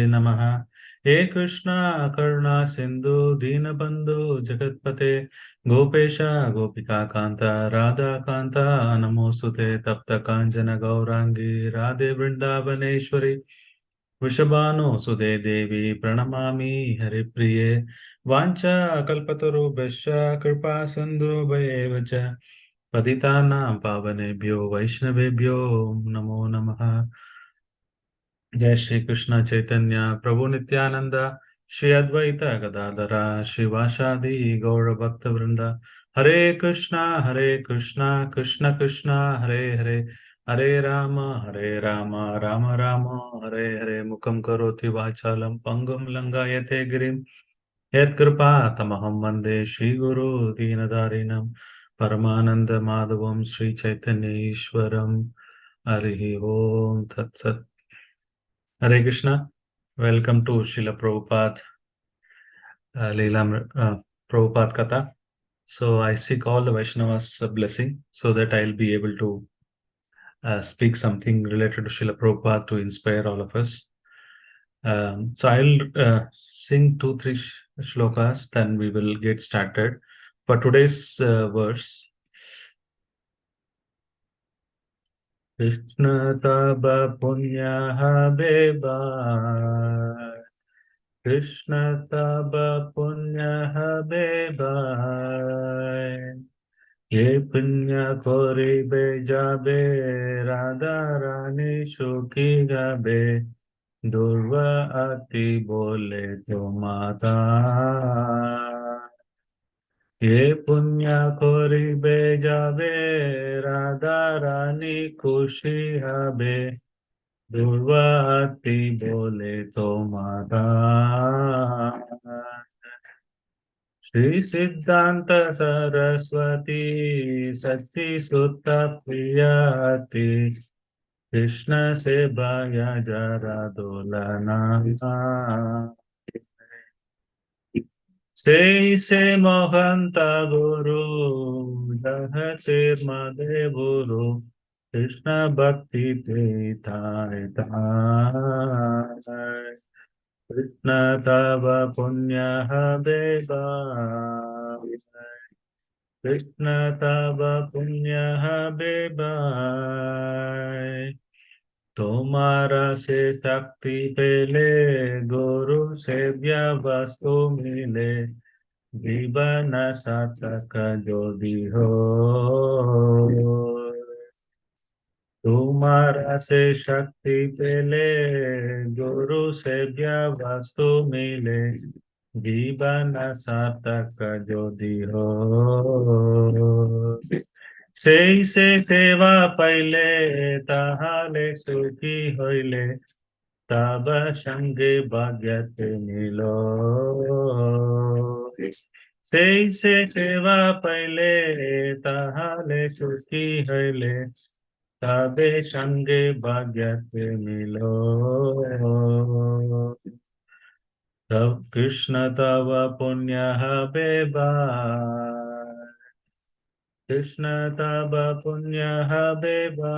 नमः। हे कृष्णा करुणा सिंधु दीनबंधु जगतपते गोपेश गोपिका कांता राधा कांता नमोस्तुते तप्त कांचन गौरांगी राधे वृंदावनेश्वरी वृषभानुसुते देवी प्रणमामि हरिप्रिये वाञ्छा कल्पतरुभ्यश्च कृपा सिन्धुभ्येव च पतितानां पावनेभ्यो वैष्णवेभ्यो नमो नमः। जय श्री कृष्ण चैतन्य प्रभु नित्यानंद श्री अद्वैत गदाधरा श्रीवासादि गौर भक्त वृंदा हरे कृष्णा कृष्ण कृष्ण हरे हरे हरे राम राम राम हरे हरे मुखं करोति वाचालं पंगुं लंघयते गिरिं यत्कृपा तमहं वन्दे श्रीगुरु दीनदारिणं परमानंद माधवं श्री चैतन्य ईश्वरं हरि ओम तत्सत्। Hare Krishna. Welcome to Srila Prabhupada Prabhupada Katha. So I seek all the Vaishnavas' blessing so that I'll be able to speak something related to Srila Prabhupada to inspire all of us. So I'll sing 2-3 shlokas, then we will get started. For today's verse, Krishna Taba Punya Beba Krishna Taba Punya Beba Ye Punya Kori Bejabe Radha Rani Shukhi Gabe Durva Ati Bole To Mata Ye Punya Kori Bejabe Radha Rani Kushi Habe दुर्वाति बोले तो माता श्री सिद्धांत सरस्वती सच्ची सुत प्रियति कृष्ण से बाया जरा दोलना से मोहंता गुरु दहते मदे गुरु कृष्ण भक्ति ते थाय थाय कृष्ण तव पुण्य बेबा कृष्ण तव पुण्य बेबा तुम्हारा से शक्ति पेले गुरु से वस्तु मिले जीवन सार्थक जो दी हो तुम्हारा से शक्ति पेले गुरु से वस्तु मिले जीवन सार्थक जो दी हो से सेवा पहले ताहाले सुखी होइले तब संगे भाग्यते मिलो से सेवा पहले ताहाले सुखी होइले तबे संगे भाग्यते मिलो तब कृष्ण तव पुण्य बेबा कृष्ण तव पुण्य बेबा.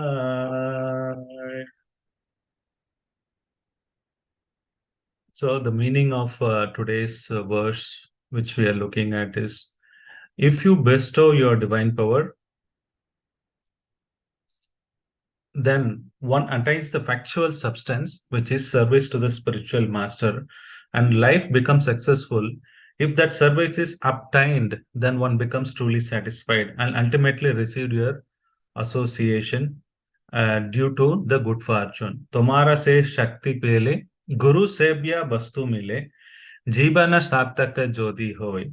So the meaning of today's verse, which we are looking at, is if you bestow your divine power, then one attains the factual substance, which is service to the spiritual master, and life becomes successful. If that service is obtained, then one becomes truly satisfied and ultimately receive your association due to the good fortune. Tomara se shakti pele, guru sevya vastu mile, jivana sarthaka jodi hoy.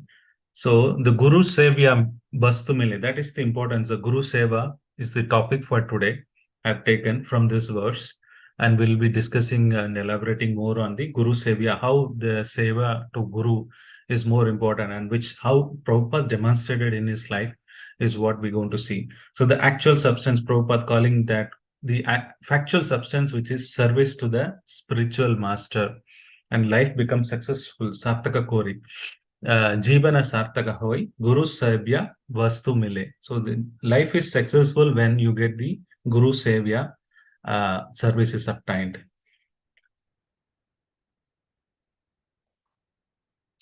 So the guru sevya vastu mile, that is the importance. The guru seva is the topic for today. I've taken from this verse, and we'll be discussing and elaborating more on the Guru Sevya, how the Seva to Guru is more important, and which how Prabhupada demonstrated in his life is what we're going to see. So the actual substance, Prabhupada calling that the factual substance, which is service to the spiritual master, and life becomes successful, Sartaka Kori. Jivana Sartaka Hoy, Guru Sevya Vastu Mile. So the life is successful when you get the Guru Sevya service is obtained.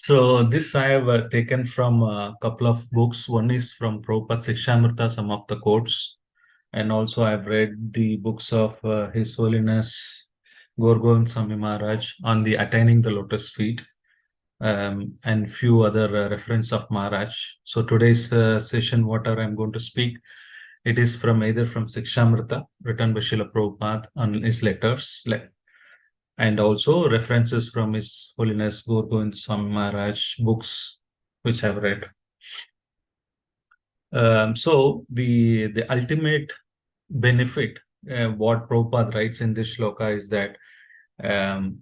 So this I have taken from a couple of books. One is from Prabhupada Sikshamrita, some of the quotes, and also I've read the books of His Holiness Gorgovind Swami Maharaj on the attaining the lotus feet, and few other reference of Maharaj. So today's session, whatever I'm going to speak, it is from either from Sikshamrita, written by Srila Prabhupada on his letters, and also references from His Holiness Guru Gobind Swami Maharaj books, which I've read. So the ultimate benefit, what Prabhupada writes in this shloka is that um,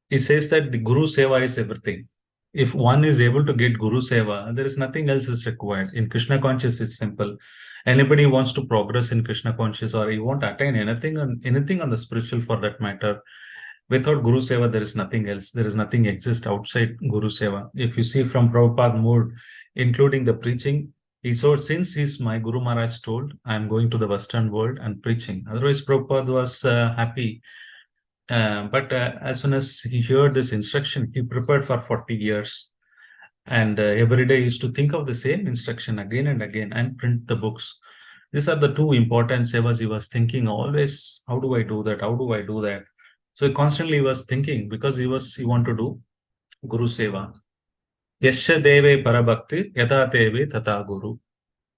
he says that the Guru Seva is everything. If one is able to get Guru Seva, there is nothing else is required. In Krishna conscious, it's simple. Anybody wants to progress in Krishna conscious, or he won't attain anything on the spiritual for that matter. Without Guru Seva, there is nothing else. There is nothing exists outside Guru Seva. If you see from Prabhupada mood, including the preaching, he said, since he's my Guru Maharaj told, I'm going to the Western world and preaching. Otherwise, Prabhupada was happy. But as soon as he heard this instruction, he prepared for 40 years. And every day he used to think of the same instruction again and again and print the books. These are the two important sevas he was thinking always, how do I do that? How do I do that? So constantly he was thinking because he wanted to do Guru Seva. Yasya deve parabhakti yata teve tata guru.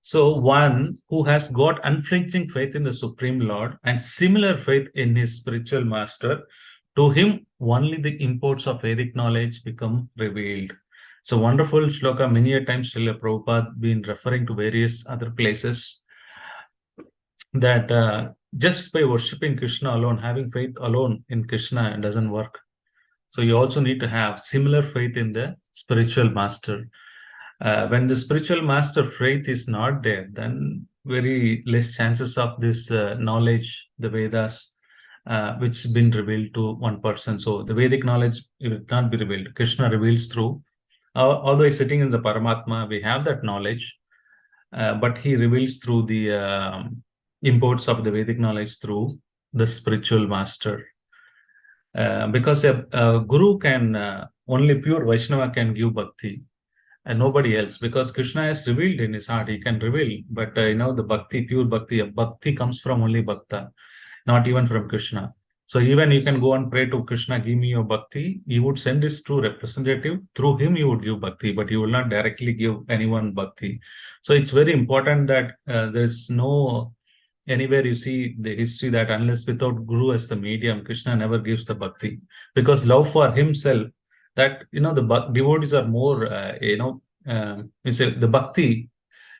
So one who has got unflinching faith in the Supreme Lord and similar faith in his spiritual master, to him only the imports of Vedic knowledge become revealed. So wonderful shloka, many a times Srila Prabhupada been referring to various other places that just by worshipping Krishna alone, having faith alone in Krishna doesn't work. So you also need to have similar faith in the spiritual master. When the spiritual master faith is not there, then very less chances of this knowledge, the Vedas, which has been revealed to one person. So the Vedic knowledge it will not be revealed. Krishna reveals through. Although he's sitting in the Paramatma, we have that knowledge, but he reveals through the imports of the Vedic knowledge through the spiritual master. Because a guru can only pure Vaishnava can give bhakti and nobody else, because Krishna has revealed in his heart, he can reveal, but the bhakti, pure bhakti comes from only bhakta, not even from Krishna. So even you can go and pray to Krishna, give me your bhakti, he would send his true representative, through him you would give bhakti, but you will not directly give anyone bhakti. So it's very important that there's no anywhere you see the history that unless without Guru as the medium, Krishna never gives the bhakti, because love for himself, that the devotees are more the bhakti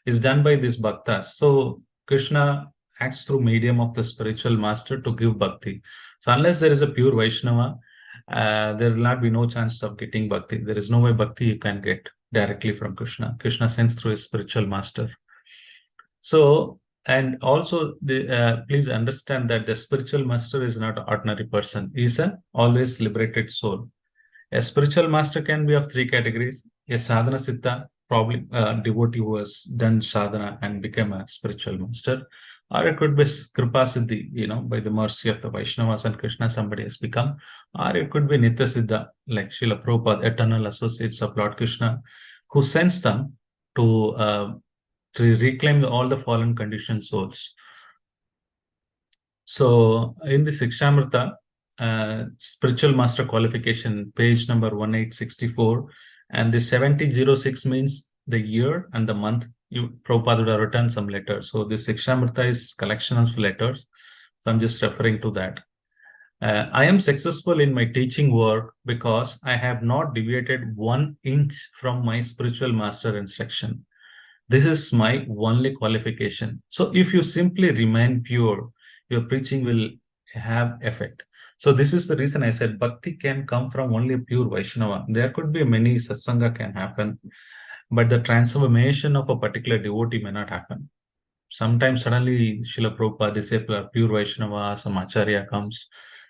is done by these bhaktas. So Krishna acts through medium of the spiritual master to give bhakti. So unless there is a pure Vaishnava, there will not be no chance of getting bhakti. There is no way bhakti you can get directly from Krishna. Krishna sends through his spiritual master. So, and also please understand that the spiritual master is not an ordinary person. He is an always liberated soul. A spiritual master can be of three categories. A sadhana siddha, probably a devotee who has done sadhana and become a spiritual master. Or it could be kripa siddhi, by the mercy of the Vaishnavas and Krishna, somebody has become. Or it could be nitya siddha, like Srila Prabhupada, eternal associates of Lord Krishna, who sends them to reclaim all the fallen conditioned souls. So in the Sikshamrita, spiritual master qualification, page number 1864, and the 7006 means the year and the month. Prabhupada would have written some letters. So the Sikshamrita is collection of letters. So I'm just referring to that. I am successful in my teaching work because I have not deviated 1 inch from my spiritual master instruction. This is my only qualification. So if you simply remain pure, your preaching will have effect. So this is the reason I said bhakti can come from only pure Vaishnava. There could be many satsanga can happen, but the transformation of a particular devotee may not happen. Sometimes suddenly Srila Prabhupada, disciple, pure Vaishnava, some Acharya comes,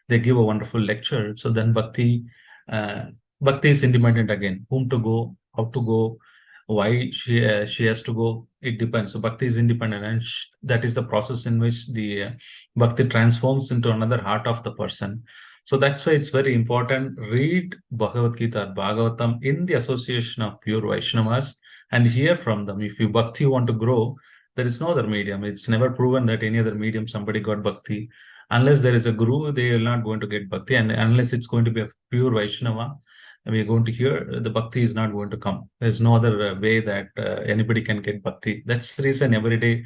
they give a wonderful lecture. So then bhakti is independent again. Whom to go, how to go, why she has to go, it depends. So bhakti is independent, and that is the process in which the bhakti transforms into another heart of the person. So that's why it's very important. Read Bhagavad Gita, Bhagavatam in the association of pure Vaishnavas and hear from them. If you bhakti want to grow, there is no other medium. It's never proven that any other medium somebody got bhakti. Unless there is a guru, they are not going to get bhakti. And unless it's going to be a pure Vaishnava, we are going to hear the bhakti is not going to come. There's no other way that anybody can get bhakti. That's the reason every day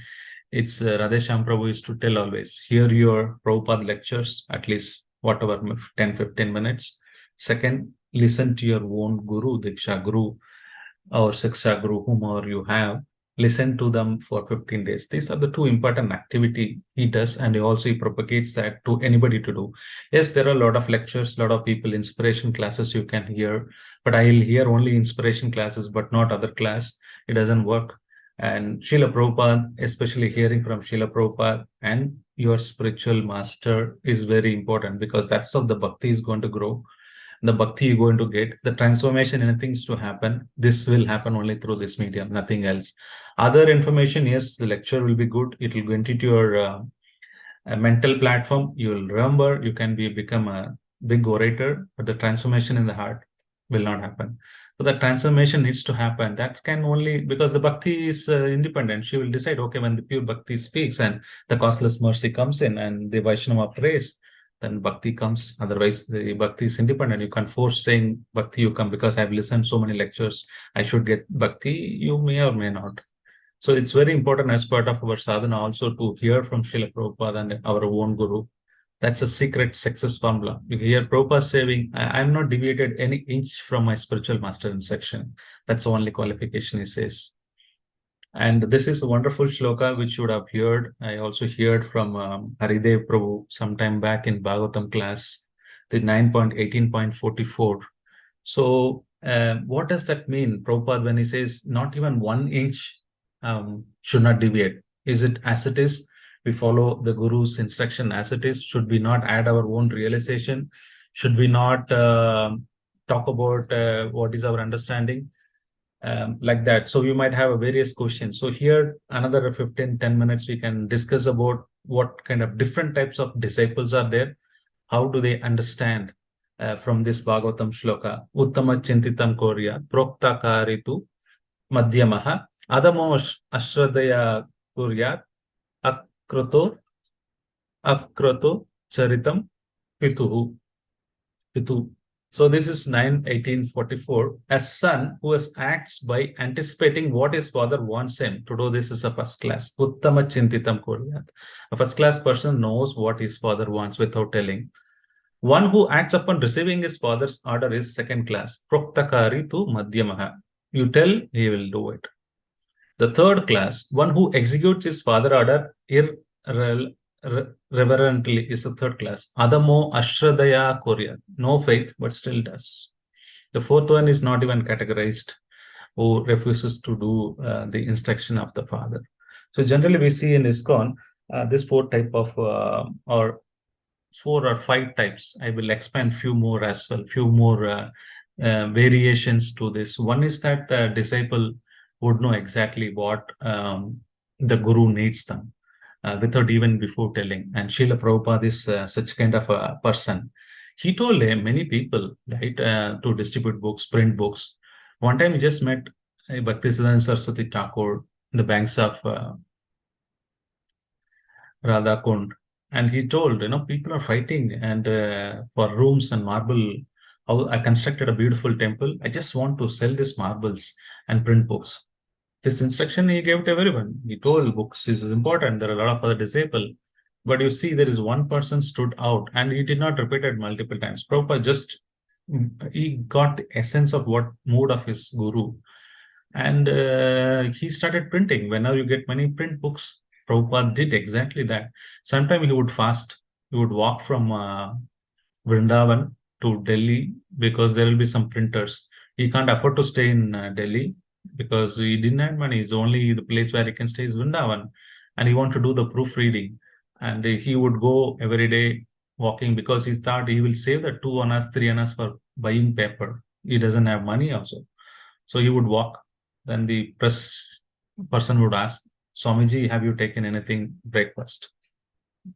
it's Radhesham Prabhu used to tell always, hear your Prabhupada lectures, at least whatever, 10, 15 minutes. Second, listen to your own Guru, Diksha Guru, or Siksha Guru, whomever you have. Listen to them for 15 days. These are the two important activity he does, and he propagates that to anybody to do. Yes, there are a lot of lectures, a lot of people, inspiration classes you can hear, but I'll hear only inspiration classes, but not other class. It doesn't work. And Srila Prabhupada, especially hearing from Srila Prabhupada and your spiritual master is very important, because that's how the bhakti is going to grow. The bhakti you're going to get, the transformation, anything is to happen. This will happen only through this medium, nothing else. Other information, yes, the lecture will be good. It will go into your a mental platform. You will remember, you can become a big orator, but the transformation in the heart will not happen. So the transformation needs to happen. That can only, because the bhakti is independent. She will decide, okay, when the pure bhakti speaks and the causeless mercy comes in and the Vaishnava prays, then bhakti comes. Otherwise, the bhakti is independent. You can't force saying bhakti you come because I've listened so many lectures, I should get bhakti. You may or may not. So it's very important as part of our sadhana also to hear from Srila Prabhupada and our own guru. That's a secret success formula. You hear Prabhupada saying, I'm not deviated any inch from my spiritual master instruction. That's the only qualification he says. And this is a wonderful shloka which you would have heard. I also heard from Haridev Prabhu sometime back in Bhagavatam class, the 9.18.44. So, what does that mean, Prabhupada, when he says not even 1 inch should not deviate? Is it as it is? We follow the Guru's instruction as it is? Should we not add our own realization? Should we not talk about what is our understanding? Like that. So we might have a various questions. So here, another 15-10 minutes, we can discuss about what kind of different types of disciples are there. How do they understand from this Bhagavatam shloka? Uttama chintitam korya, prokta karitu madhyamaha, adamo ashradaya kuryat, akroto, akroto charitam pituhu. Pitu. So this is 9:18:44. A son who acts by anticipating what his father wants him to do. This is a first class. Uttama chintitam kuryat. A first class person knows what his father wants without telling. One who acts upon receiving his father's order is second class. Proktakari tu madhyamaha. You tell, he will do it. The third class, one who executes his father order irreverently, is the third class. Adamo ashradaya korea. No faith, but still does. The fourth one is not even categorized, who refuses to do the instruction of the father. So generally we see in ISKCON this four type of or 4 or 5 types. I will expand few more as well, few more variations to this. One is that the disciple would know exactly what the guru needs them without even before telling. And Srila Prabhupada is such kind of a person. He told many people, right, to distribute books, print books. One time he just met Bhaktisiddhanta Saraswati Thakur in the banks of Radha Kund. And he told, people are fighting and for rooms and marble. How I constructed a beautiful temple. I just want to sell these marbles and print books. This instruction he gave to everyone. He told books is important. There are a lot of other disciples. But you see, there is one person stood out and he did not repeat it multiple times. Prabhupada just, he got the essence of what mood of his guru. And he started printing. Whenever you get many print books, Prabhupada did exactly that. Sometimes he would fast. He would walk from Vrindavan to Delhi because there will be some printers. He can't afford to stay in Delhi because he didn't have money. It's only the place where he can stay is Vrindavan. And he want to do the proofreading. And he would go every day walking because he thought he will save the 2 annas, 3 annas for buying paper. He doesn't have money also. So he would walk. Then the press person would ask, Swamiji, have you taken anything breakfast?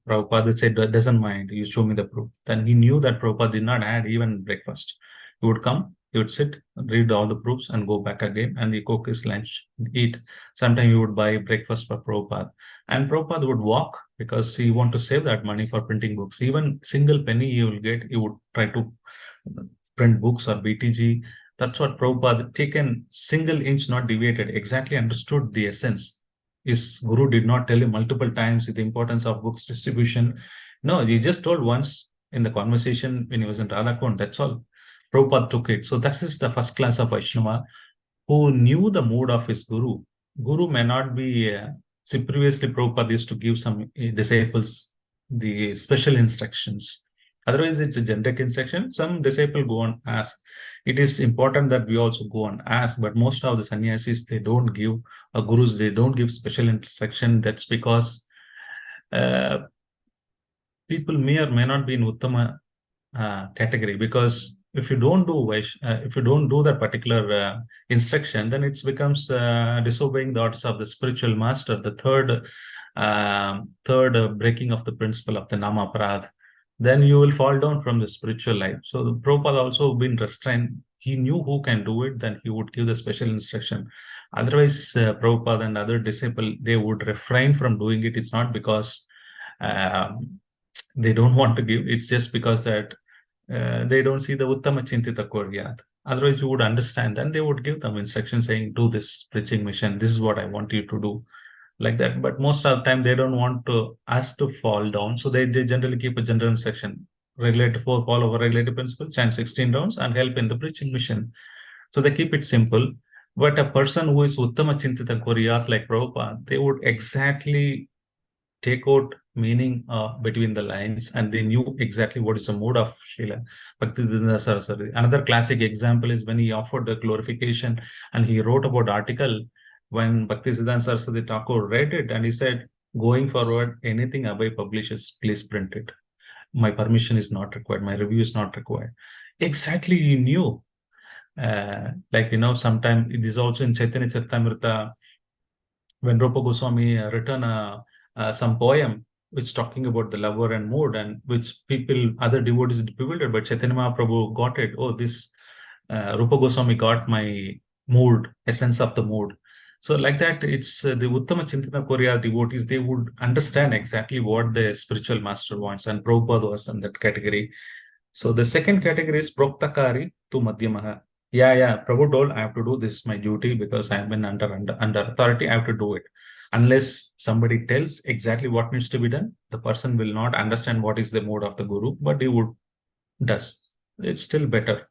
Prabhupada said, doesn't mind, you show me the proof. Then he knew that Prabhupada did not add even breakfast. He would come, he would sit, read all the proofs, and go back again, and he cook his lunch, eat. Sometimes he would buy breakfast for Prabhupada. And Prabhupada would walk because he want to save that money for printing books. Even single penny he will get, he would try to print books or BTG. That's what Prabhupada taken single inch, not deviated, exactly understood the essence. His guru did not tell him multiple times the importance of books distribution. No, he just told once in the conversation when he was in Radhakund. That's all. Prabhupada took it. So this is the first class of Vaishnava who knew the mood of his guru. Guru may not be. See, previously Prabhupada used to give some disciples the special instructions. Otherwise, it's a generic instruction. Some disciple go and ask. It is important that we also go and ask, but most of the sannyasis, they don't give, gurus, they don't give special instruction. That's because uh, people may or may not be in Uttama category, because if you don't do that particular instruction, then it becomes disobeying the orders of the spiritual master, the third breaking of the principle of the nama parad. Then you will fall down from the spiritual life. So the Prabhupada also been restrained. He knew who can do it, then he would give the special instruction. Otherwise, Prabhupada and other disciple, they would refrain from doing it. It's not because um, they don't want to give. It's just because that they don't see the Uttama Chintita Koryat. Otherwise, you would understand, and they would give them instructions saying, do this preaching mission. This is what I want you to do, like that. But most of the time, they don't want to us to fall down. So they generally keep a general instruction. Regulative for follow over regulative principle, chant 16 rounds, and help in the preaching mission. So they keep it simple. But a person who is Uttama Chintita Koryat like Prabhupada, they would exactly take out meaning between the lines, and they knew exactly what is the mood of Srila Bhaktisiddhanta Saraswati. Another classic example is when he offered the glorification and he wrote about article when Bhaktisiddhanta Saraswati Thakur read it, and he said, going forward, anything Abhay publishes, please print it. My permission is not required. My review is not required. Exactly, he knew. Sometime it is also in Chaitanya Charitamrita when Rupa Goswami written some poem which talking about the lover and mood, and which people, other devotees bewildered, but Chaitanya Mahaprabhu got it. Oh, this Rupa Goswami got my mood, essence of the mood. So like that, it's the Uttama Chintana Korea devotees, they would understand exactly what the spiritual master wants, and Prabhupada was in that category. So the second category is Proktakari to Madhyamaha. Yeah. Prabhu told I have to do this, my duty, because I have been under authority. I have to do it. Unless somebody tells exactly what needs to be done, the person will not understand what is the mode of the guru, but he would does. It's still better.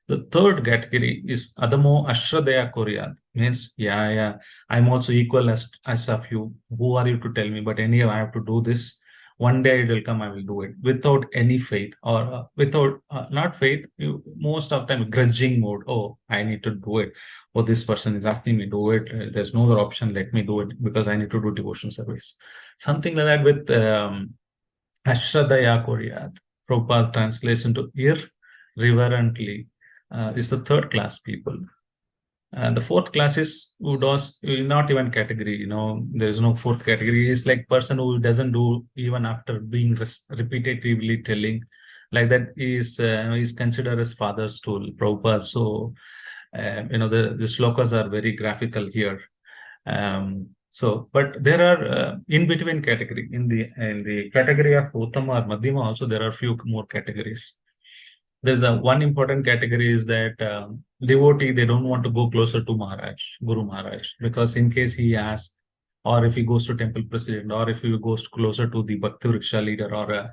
The third category is Adamo Ashradaya Koryat. Means, yeah, I'm also equal as of you. Who are you to tell me? But anyhow, I have to do this. One day it will come, I will do it without any faith, or without not faith, most of the time grudging mode. Oh, I need to do it. Oh, this person is asking me to do it. There's no other option. Let me do it because I need to do devotion service. Something like that with Ashradaya Koryat. Prabhupada translates into irreverently is the third class people. And the fourth class is who does not even category. There is no fourth category. It's like person who doesn't do even after being repetitively telling, like that is considered as father's tool. Prabhupada. So the slokas are very graphical here. But there are in between category in the category of Uttama or Madhyama also there are few more categories. There's a one important category is that devotee, they don't want to go closer to Maharaj, Guru Maharaj, because in case he asks, or if he goes to temple president, or if he goes closer to the Bhakti Vriksha leader or a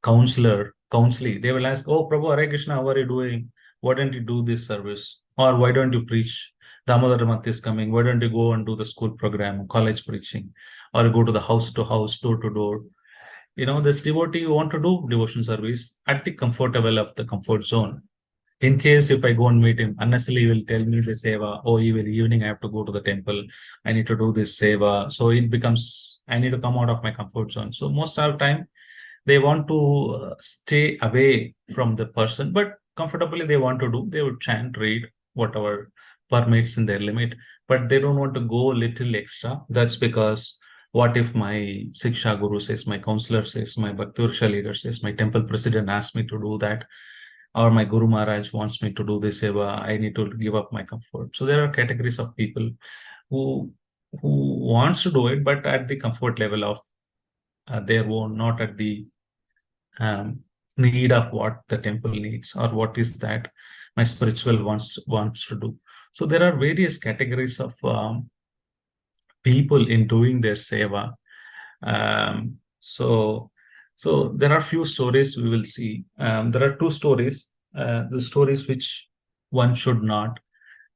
counselee, they will ask, oh Prabhu, Hare Krishna, how are you doing? Why don't you do this service? Or why don't you preach? Damodar Month is coming. Why don't you go and do the school program, college preaching, or go to the house to house, door to door? This devotee want to do devotion service at the comfortable of the comfort zone. In case if I go and meet him, unnecessarily he will tell me the seva, oh, even evening I have to go to the temple, I need to do this seva. So it becomes, I need to come out of my comfort zone. So most of the time, they want to stay away from the person, but comfortably they want to do, they would chant, read, whatever permits in their limit, but they don't want to go a little extra. That's because What if my Siksha Guru says, my counselor says, my Bhakti Vriksha leader says, my temple president asked me to do that, or my Guru Maharaj wants me to do this seva, I need to give up my comfort. So there are categories of people who wants to do it, but at the comfort level of their own, not at the um, need of what the temple needs or what is that my spiritual wants to do. So there are various categories of people in doing their seva. Um, so so there are few stories we will see. There are two stories. The stories which one should not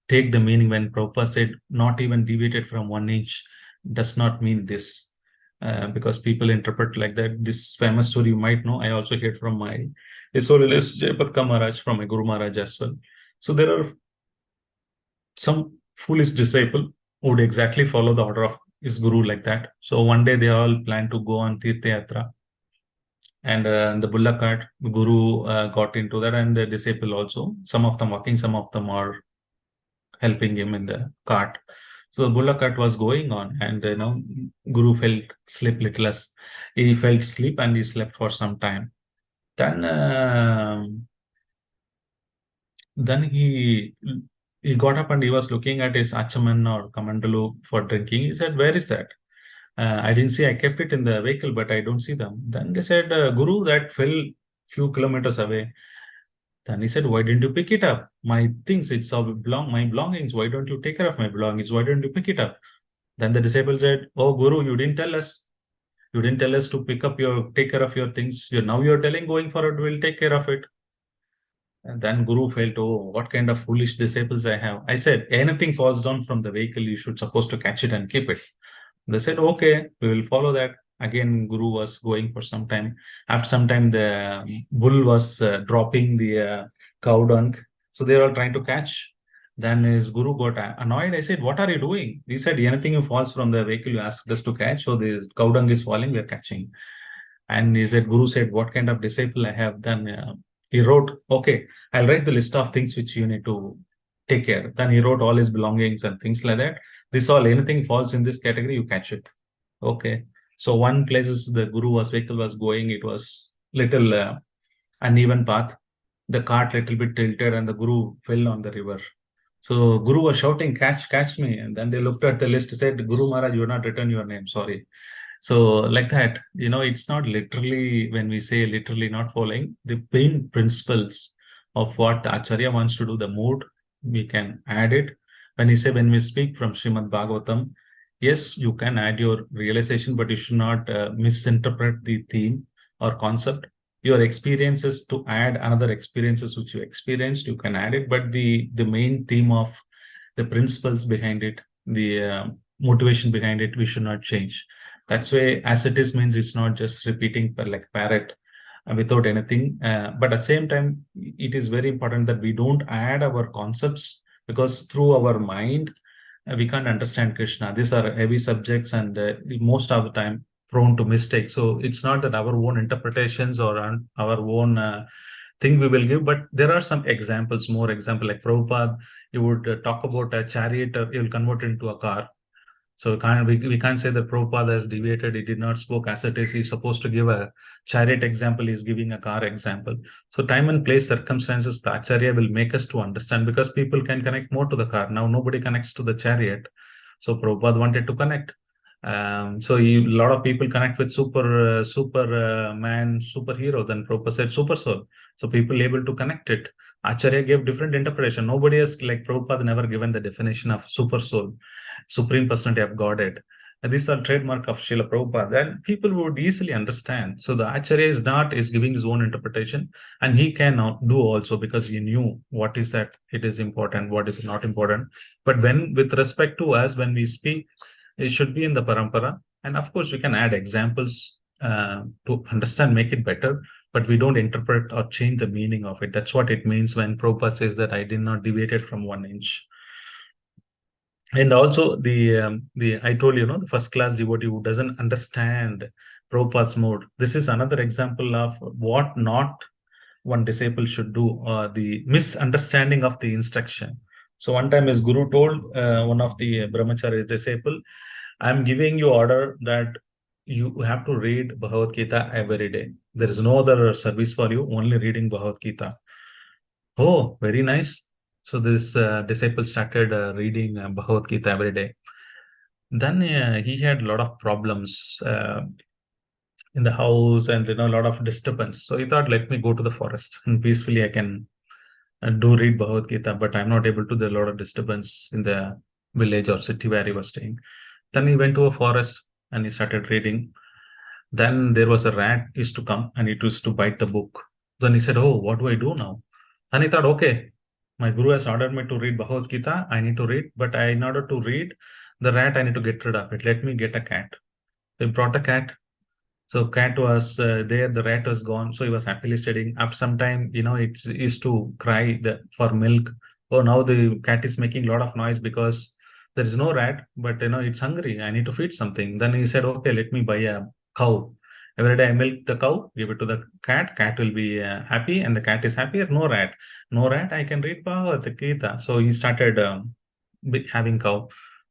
take the meaning when Prabhupada said not even deviated from 1 inch does not mean this. Because people interpret like that. This famous story you might know. I also heard from my His Holiness Jayapatka Maharaj, from my Guru Maharaj as well. So there are some foolish disciple who would exactly follow the order of his guru like that. So one day they all plan to go on Tirtha Yatra, and the Bulla cart, the guru got into that, and the disciple also. Some of them walking, some of them are helping him in the cart. So the Bulla cart was going on, and Guru felt sleep little less. He felt sleep and he slept for some time. Then then he got up and he was looking at his achaman or kamandalu for drinking. He said, "Where is that? I didn't see. I kept it in the vehicle, but I don't see them." Then they said, "Guru, that fell few kilometers away." Then he said, "Why didn't you pick it up? My things, it's all my belongings. Why don't you take care of my belongings? Why don't you pick it up?" Then the disciple said, "Oh, Guru, you didn't tell us. You didn't tell us to take care of your things. Now you're telling going forward, we'll take care of it." And then Guru felt, "Oh, what kind of foolish disciples I have." I said, "Anything falls down from the vehicle, you should supposed to catch it and keep it." They said, "Okay, we will follow that." Again, Guru was going for some time. After some time, the bull was dropping the cow dung. So they were all trying to catch. Then his Guru got annoyed. I said, "What are you doing?" He said, "Anything that falls from the vehicle, you asked us to catch. So this cow dung is falling, we are catching." And he said, Guru said, "What kind of disciple I have?" Then he wrote, "Okay, I'll write the list of things which you need to take care." Then he wrote all his belongings and things like that. This all, anything falls in this category, you catch it. Okay. So one places the Guru was vehicle was going, it was little uneven path. The cart little bit tilted and the Guru fell on the river. So Guru was shouting, "Catch, catch me." And then they looked at the list, said, "Guru Maharaj, you have not written your name, sorry." So like that, it's not literally, when we say literally not following the main principles of what the Acharya wants to do, the mood, we can add it. When we speak from Srimad Bhagavatam, yes, you can add your realization, but you should not misinterpret the theme or concept. Your experiences, to add another experiences which you experienced, you can add it, but the main theme of the principles behind it, the motivation behind it, we should not change. That's why as it is means it's not just repeating per like parrot without anything. But at the same time, it is very important that we don't add our concepts, because through our mind, we can't understand Krishna. These are heavy subjects, and most of the time prone to mistakes. So it's not that our own interpretations or our own thing we will give, but there are some examples, more example like Prabhupada. You would talk about a chariot, you will convert it into a car. So we can't say that Prabhupada has deviated. He did not spoke as it is. He's supposed to give a chariot example. He's giving a car example. So time and place, circumstances, the Acharya will make us to understand, because people can connect more to the car. Now nobody connects to the chariot. So Prabhupada wanted to connect. A lot of people connect with Superman, superhero. Then Prabhupada said super soul. So people able to connect it. Acharya gave different interpretation. Nobody has, like Prabhupada, never given the definition of super soul, supreme personality of Godhead. And these are trademark of Srila Prabhupada, and people would easily understand. So the Acharya is giving his own interpretation, and he can now do also, because he knew what is that it is important, what is not important. But when with respect to us, when we speak, it should be in the parampara. And of course, we can add examples to understand, make it better, but we don't interpret or change the meaning of it. That's what it means when Prabhupada says that I did not deviated from 1 inch. And also the I told the first class devotee who doesn't understand Prabhupada's mode. This is another example of what not one disciple should do, the misunderstanding of the instruction. So one time his guru told one of the brahmachari disciple, I'm giving you order that you have to read Bhagavad Gita every day. There is no other service for you, only reading Bhagavad Gita. Oh, very nice. So this disciple started reading Bhagavad Gita every day. Then he had a lot of problems in the house, and a lot of disturbance. So he thought, let me go to the forest and peacefully I can do read Bhagavad Gita, but I'm not able to. There are a lot of disturbance in the village or city where he was staying. Then he went to a forest and he started reading. Then there was a rat used to come and it used to bite the book. Then he said, "Oh, what do I do now?" And he thought, "Okay, my guru has ordered me to read Bhagavad Gita. I need to read, but in order to read the rat, I need to get rid of it. Let me get a cat." He brought a cat. So cat was there, the rat was gone. So he was happily studying. After some time, it used to cry for milk. Oh, now the cat is making a lot of noise because there is no rat, but it's hungry. I need to feed something. Then he said, okay, let me buy a cow. Every day I milk the cow, give it to the cat. Cat will be happy, and the cat is happier. No rat, no rat. I can read Bhagavad Gita. So he started having cow.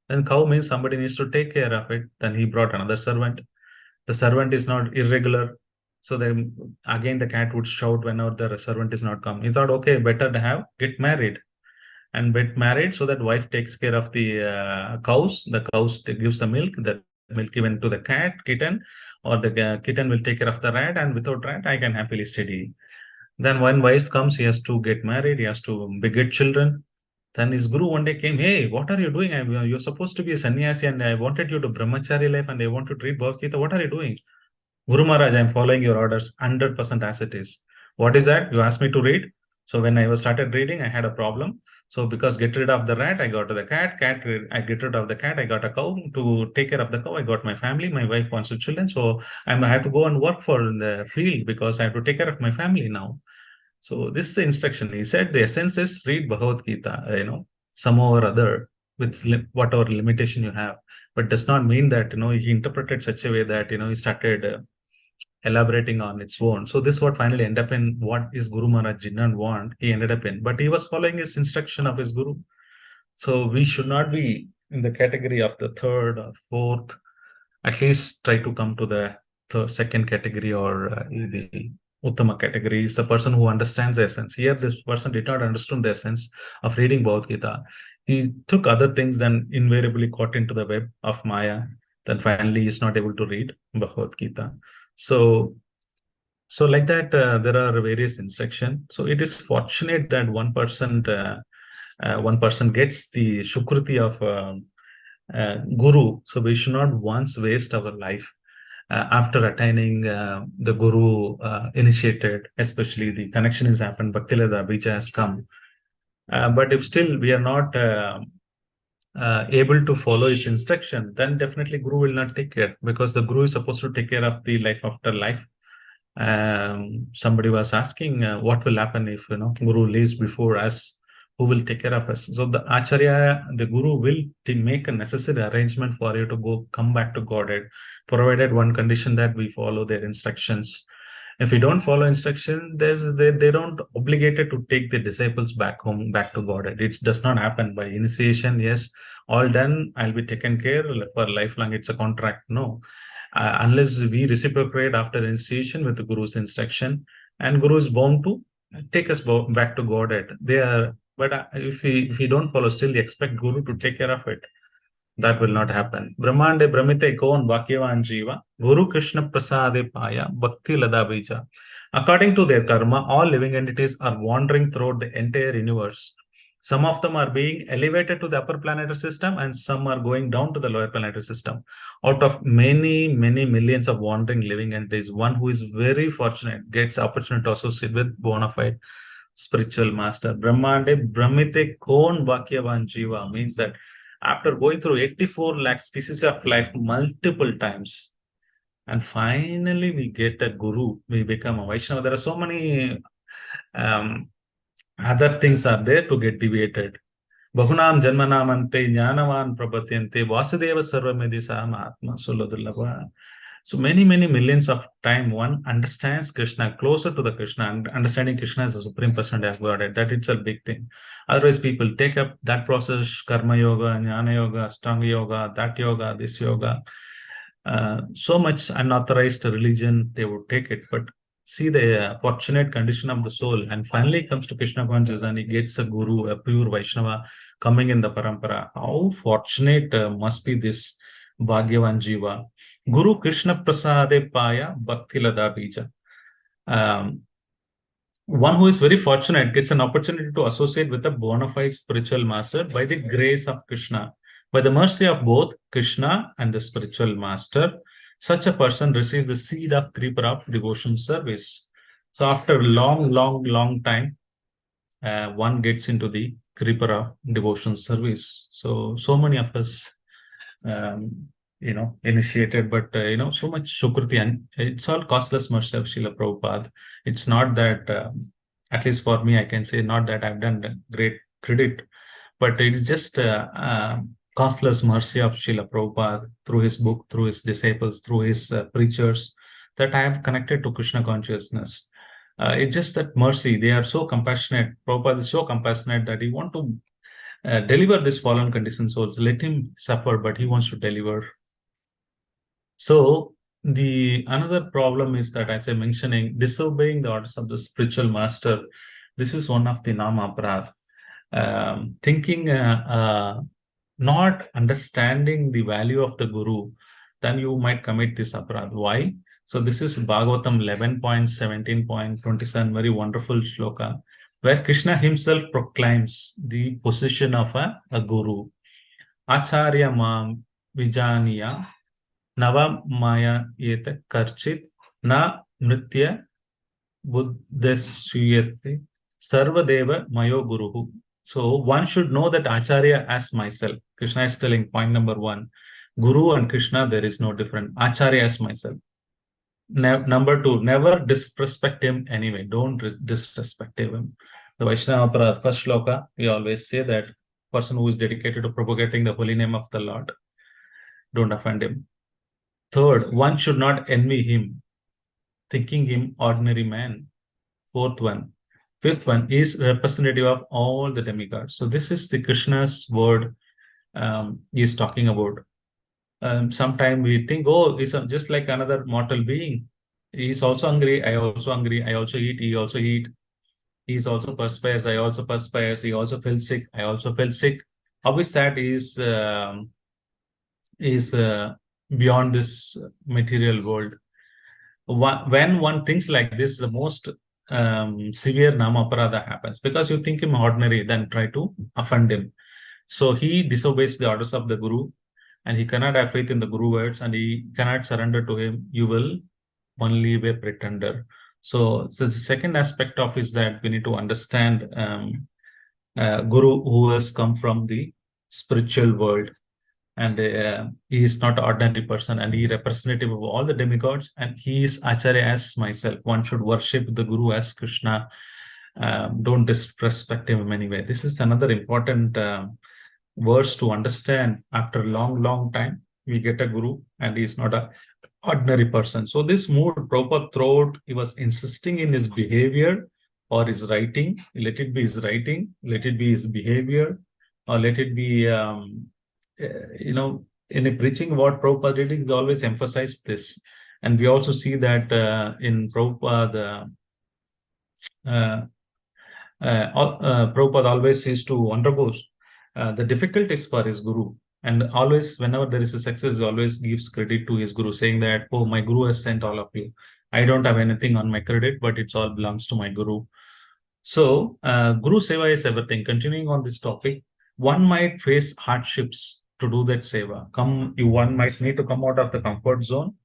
Then cow means somebody needs to take care of it. Then he brought another servant. The servant is not irregular, so then again the cat would shout whenever the servant is not come. He thought, okay, better to have get married and get married, so that wife takes care of the cows. The cows gives the milk, that milk given to the kitten, or the kitten will take care of the rat, and without rat I can happily study. Then when wife comes, he has to get married, he has to beget children. Then his guru one day came, hey, what are you doing? You're supposed to be a sannyasi, and I wanted you to brahmachari life, and I want to read Bhagavad Gita. What are you doing? Guru Maharaj, I'm following your orders 100% as it is. What is that? You asked me to read. So when I was started reading, I had a problem. So because get rid of the rat, I got the cat. I get rid of the cat. I got a cow to take care of the cow. I got my family. My wife wants two children. So I have to go and work for in the field because I have to take care of my family now. So this is the instruction. He said the essence is read Bhagavad Gita, somehow or other with whatever limitation you have, but does not mean that, he interpreted such a way that, he started elaborating on its own. So this what finally ended up in what his Guru Maharaj did not want, he ended up in, but he was following his instruction of his Guru. So we should not be in the category of the third or fourth. At least try to come to the second category, or the Uttama category is the person who understands the essence. Here, this person did not understand the essence of reading Bhagavad Gita. He took other things, then invariably caught into the web of Maya. Then finally, he is not able to read Bhagavad Gita. So, like that, there are various instructions. So it is fortunate that one person gets the Shukruti of Guru. So we should not once waste our life after attaining the Guru initiated, especially the connection has happened, Bhaktilada Bija has come. But if still we are not able to follow his instruction, then definitely Guru will not take care, because the Guru is supposed to take care of the life after life. Somebody was asking what will happen if Guru leaves before us, who will take care of us? So the Acharya, the Guru will make a necessary arrangement for you to come back to Godhead, provided one condition that we follow their instructions. If we don't follow instruction, they don't obligated to take the disciples back home, back to Godhead. It does not happen by initiation. Yes, all done. I'll be taken care for lifelong. It's a contract. No, unless we reciprocate after initiation with the Guru's instruction, and Guru is bound to take us back to Godhead. They are, but if we don't follow, still expect Guru to take care of it. That will not happen. Brahmande Brahmite Kon Vakyavan Jiva, Guru Krishna Prasade Paya, Bhakti Lada Bija. According to their karma, all living entities are wandering throughout the entire universe. Some of them are being elevated to the upper planetary system, and some are going down to the lower planetary system. Out of many, many millions of wandering living entities, one who is very fortunate gets opportunity to associate with bona fide spiritual master. Brahmande Brahmite Kon Vakyavan Jiva means that after going through 84 lakh species of life multiple times, and finally we get a guru, we become a Vaishnava. There are so many um, other things are there to get deviated. Bahunam Janmanamante Jnanavan Prabhatyante Vasudeva Sarvamedi Mahatma Suladulava. So many millions of time one understands Krishna, closer to the Krishna, and understanding Krishna as a supreme personality of Godhead. That it's a big thing. Otherwise, people take up that process, karma yoga, jnana yoga, astanga yoga, that yoga, this yoga. So much unauthorized religion, they would take it. But see the fortunate condition of the soul, and finally comes to Krishna consciousness, and he gets a guru, a pure Vaishnava coming in the parampara. How fortunate must be this Bhagyavan Jiva. Guru Krishna Prasade Paya Bhakti Lada Bija. Um, one who is very fortunate gets an opportunity to associate with a bona fide spiritual master by the grace of Krishna. By the mercy of both Krishna and the spiritual master, such a person receives the seed of Kripa of devotion service. So after long time, one gets into the Kripa of devotion service. So many of us um, initiated, but so much Sukruti, and it's all costless mercy of Srila Prabhupada. It's not that, at least for me, I can say not that I've done great credit, but it's just costless mercy of Srila Prabhupada through his book, through his disciples, through his preachers, that I have connected to Krishna consciousness. It's just that mercy. They are so compassionate. Prabhupada is so compassionate that he want to deliver this fallen conditioned souls. Let him suffer, but he wants to deliver. So the another problem is that, as I mentioning, disobeying the orders of the spiritual master. This is one of the nama aparadh. Thinking, not understanding the value of the guru, then you might commit this aparadh. Why? So this is Bhagavatam 11.17.27, very wonderful shloka, where Krishna himself proclaims the position of a guru. Acharya mam vijaniya nava maya yeta karchit na nritya buddhasuyate sarvadeva mayo guruhu. So one should know that Acharya as myself. Krishna is telling point number one. Guru and Krishna, there is no difference. Acharya as myself. Number two, never disrespect him anyway. Don't disrespect him. The Vaishnava first shloka, we always say that person who is dedicated to propagating the holy name of the Lord, don't offend him. Third, one should not envy him, thinking him ordinary man. Fourth one. Fifth one is representative of all the demigods. So this is the Krishna's word he is talking about. Sometimes we think, oh, he's just like another mortal being. He's also hungry. I also hungry. I also eat. He also eat. He's also perspires. I also perspires. He also felt sick. I also felt sick. How is that is beyond this material world? When one thinks like this, the most severe nama aparadha happens, because you think him ordinary, then try to offend him. So he disobeys the orders of the guru, and he cannot have faith in the guru words, and he cannot surrender to him. You will only be a pretender. So the second aspect of is that we need to understand guru who has come from the spiritual world, and he is not an ordinary person, and he is representative of all the demigods, and he is acharya as myself. One should worship the guru as Krishna. Don't disrespect him in any way. This is another important verse to understand. After a long time, we get a guru, and he is not a ordinary person. So this mood, Prabhupada throughout, he was insisting in his behavior or his writing. Let it be his writing, let it be his behavior, or let it be in a preaching what Prabhupada did, we always emphasize this. And we also see that in Prabhupada, Prabhupada always used to undergo the difficulties for his guru. And always, whenever there is a success, he always gives credit to his guru, saying that, oh, my guru has sent all of you. I don't have anything on my credit, but it's all belongs to my guru. So, Guru Seva is everything. Continuing on this topic, one might face hardships to do that seva. One might need to come out of the comfort zone,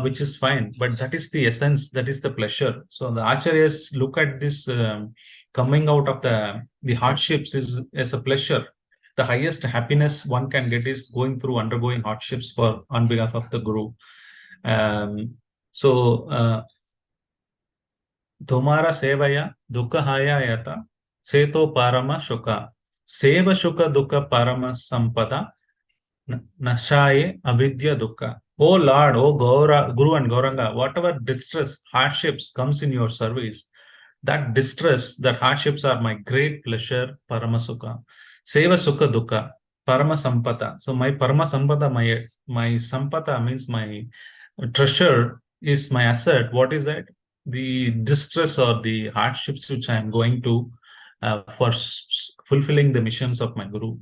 which is fine, but that is the essence, that is the pleasure. So the acharyas look at this coming out of the hardships is as a pleasure. The highest happiness one can get is undergoing hardships for on behalf of the guru. So तुम्हारा सेवया दुख हाया यता सेतो पारम शुक save शुक दुख परम संपदा नशाये अविद्य दुख Oh Lord, oh Guru and Gauranga, whatever distress, hardships comes in your service, that distress, that hardships are my great pleasure, Paramasukha. Seva Sukha Dukkha, Parama Sampata. So my Parama Sampata, my Sampata means my treasure is my asset. What is that? The distress or the hardships which I am going to for fulfilling the missions of my Guru,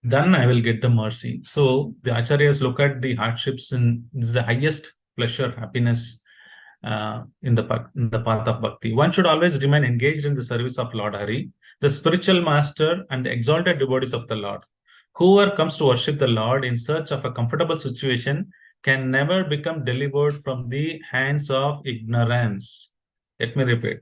then I will get the mercy. So the acharyas look at the hardships and this is the highest pleasure, happiness in the path of bhakti. One should always remain engaged in the service of Lord Hari, the spiritual master and the exalted devotees of the Lord. Whoever comes to worship the Lord in search of a comfortable situation can never become delivered from the hands of ignorance. Let me repeat.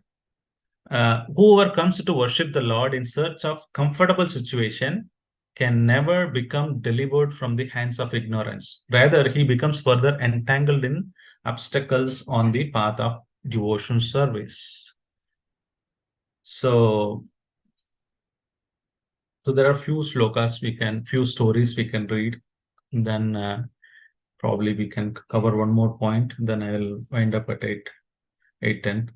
Whoever comes to worship the Lord in search of comfortable situation can never become delivered from the hands of ignorance. Rather, he becomes further entangled in obstacles on the path of devotion service. So, so there are few slokas few stories we can read. Then probably we can cover one more point. Then I will wind up at 8:10.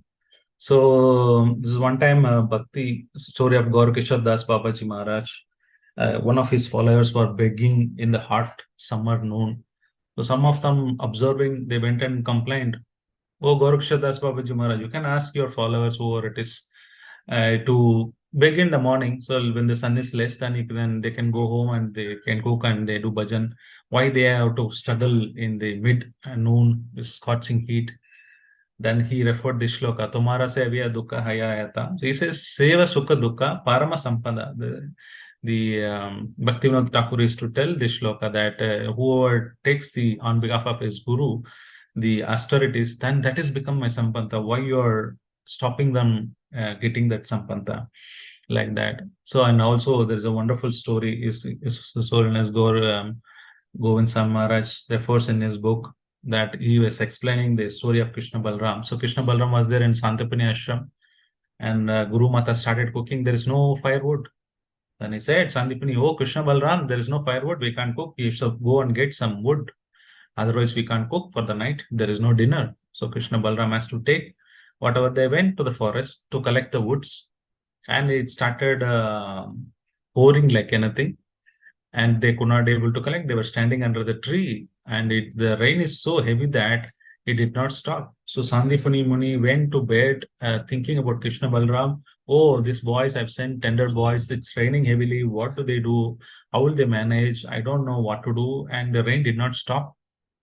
So this is one time Bhakti story of Gaur Kishore Das Babaji Maharaj. One of his followers were begging in the hot summer noon. So some of them observing, they went and complained, "Oh Gaur Kishore Das Babaji Maharaj, you can ask your followers whoever it is to beg in the morning. So when the sun is less, then they can go home and they can cook and they do bhajan. Why they have to struggle in the mid noon, this scorching heat?" Then he referred this shloka, Tumhara sevya dukkha hayayata. So he says, Seva sukha dukkha parama sampada. The Bhaktivinoda Thakur is to tell this shloka that whoever takes on behalf of his guru, the austerities, then that has become my sampanta. Why you are stopping them getting that sampanta like that? So, and also there is a wonderful story, is so known as Govind Sam Maharaj refers in his book that he was explaining the story of Krishna Balram. So Krishna Balram was there in Santapani ashram, and Guru Mata started cooking. There is no firewood. Then he said, Sandipani, oh Krishna Balram, there is no firewood. We can't cook. You should go and get some wood. Otherwise, we can't cook for the night. There is no dinner. So Krishna Balram has to take whatever they went to the forest to collect the woods, and it started pouring like anything, and they could not able to collect. They were standing under the tree, and the rain is so heavy that it did not stop. So Sandipani Muni went to bed thinking about Krishna Balram. Oh, these boys I've sent tender boys. It's raining heavily. What do they do? How will they manage? I don't know what to do. And the rain did not stop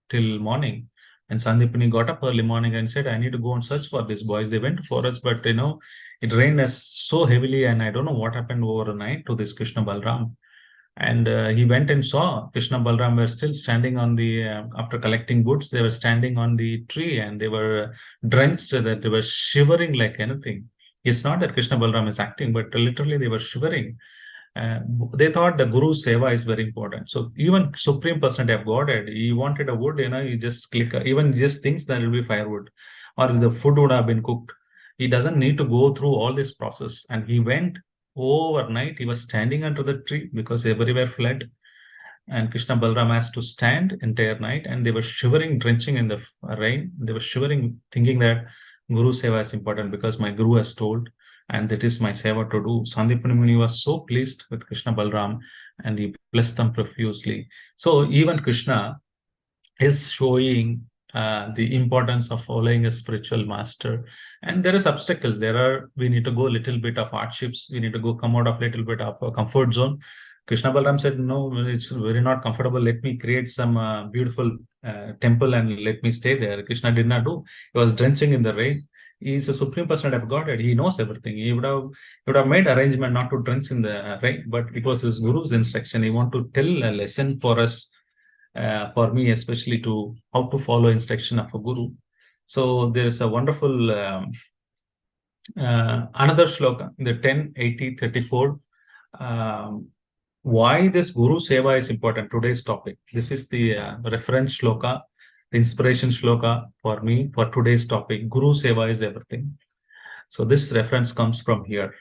till morning. And Sandipani got up early morning and said, I need to go and search for these boys. They went to forest, but it rained as so heavily, and I don't know what happened overnight to this Krishna Balram. And he went and saw Krishna Balram were still standing on after collecting goods, they were standing on the tree and they were drenched, that they were shivering like anything. It's not that Krishna Balram is acting, but literally they were shivering. Uh, they thought the Guru's seva is very important. So even Supreme Personality of Godhead, he wanted a wood, he just click, even just thinks that it will be firewood or the food would have been cooked. He doesn't need to go through all this process. And he went overnight. He was standing under the tree because everywhere fled. And Krishna Balram has to stand entire night, and they were shivering, drenching in the rain. They were shivering, thinking that Guru Seva is important because my Guru has told, and that is my Seva to do. Sandipani Muni was so pleased with Krishna Balram, and he blessed them profusely. So even Krishna is showing the importance of following a spiritual master. And there is obstacles. We need to go a little bit of hardships. We need to go come out of little bit of a comfort zone. Krishna Balaram said, no, it's very not comfortable. Let me create some beautiful temple and let me stay there. Krishna did not do. He was drenching in the rain. He's a supreme personality of Godhead. He knows everything. He would have made arrangement not to drench in the rain, but it was his guru's instruction. He want to tell a lesson for us, for me especially, to how to follow instruction of a guru. So there is a wonderful another shloka in the 10:80:34. Um, why this Guru Seva is important, today's topic. This is the reference shloka, the inspiration shloka for me for today's topic. Guru Seva is everything. So this reference comes from here.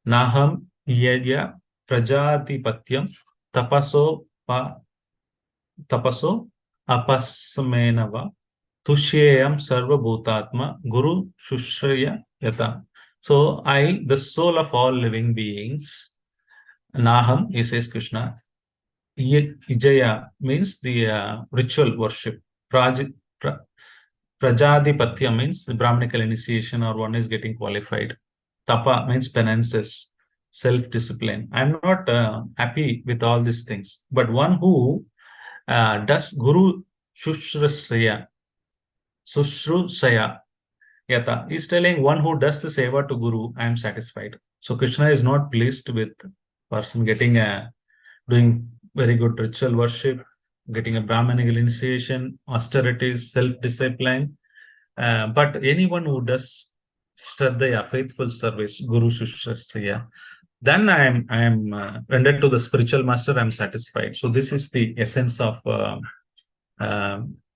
Naham yadya prajatipatyam tapaso pa tapaso apasmenava Tushyayam Sarva Bhutatma Guru Shushraya Yata. So I, the soul of all living beings, Naham, he says Krishna, Ijaya means the ritual worship. Praj, pra, Prajadipatya means the Brahminical initiation or one is getting qualified. Tapa means penances, self-discipline. I'm not happy with all these things. But one who does Guru Shushrasaya, Sushrusaya, Yata is telling one who does the seva to Guru, I am satisfied. So Krishna is not pleased with person getting a doing very good ritual worship, getting a Brahmanical initiation, austerities, self-discipline. But anyone who does Shraddhaya, faithful service, Guru Shushasya, then I am rendered to the spiritual master. I am satisfied. So this is the essence of